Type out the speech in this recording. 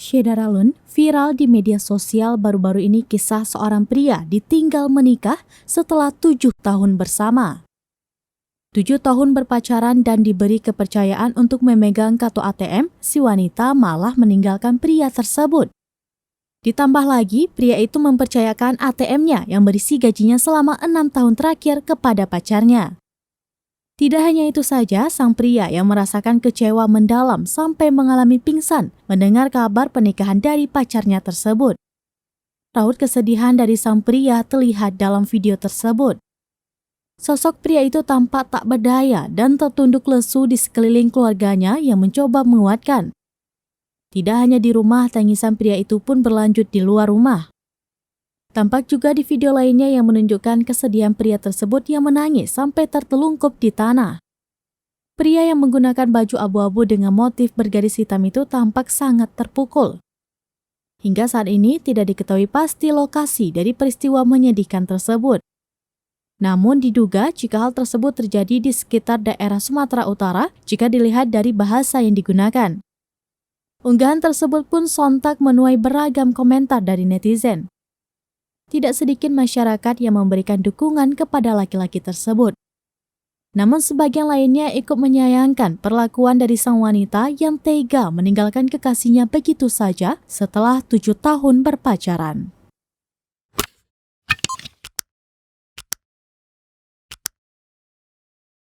Syedaralun, viral di media sosial baru-baru ini kisah seorang pria ditinggal menikah setelah 7 tahun bersama. 7 tahun berpacaran dan diberi kepercayaan untuk memegang kartu ATM, si wanita malah meninggalkan pria tersebut. Ditambah lagi, pria itu mempercayakan ATM-nya yang berisi gajinya selama 6 tahun terakhir kepada pacarnya. Tidak hanya itu saja, sang pria yang merasakan kecewa mendalam sampai mengalami pingsan mendengar kabar pernikahan dari pacarnya tersebut. Raut kesedihan dari sang pria terlihat dalam video tersebut. Sosok pria itu tampak tak berdaya dan tertunduk lesu di sekeliling keluarganya yang mencoba menguatkan. Tidak hanya di rumah, tangisan pria itu pun berlanjut di luar rumah. Tampak juga di video lainnya yang menunjukkan kesedihan pria tersebut yang menangis sampai tertelungkup di tanah. Pria yang menggunakan baju abu-abu dengan motif bergaris hitam itu tampak sangat terpukul. Hingga saat ini tidak diketahui pasti lokasi dari peristiwa menyedihkan tersebut. Namun diduga jika hal tersebut terjadi di sekitar daerah Sumatera Utara jika dilihat dari bahasa yang digunakan. Unggahan tersebut pun sontak menuai beragam komentar dari netizen. Tidak sedikit masyarakat yang memberikan dukungan kepada laki-laki tersebut. Namun sebagian lainnya ikut menyayangkan perlakuan dari sang wanita yang tega meninggalkan kekasihnya begitu saja setelah 7 tahun berpacaran.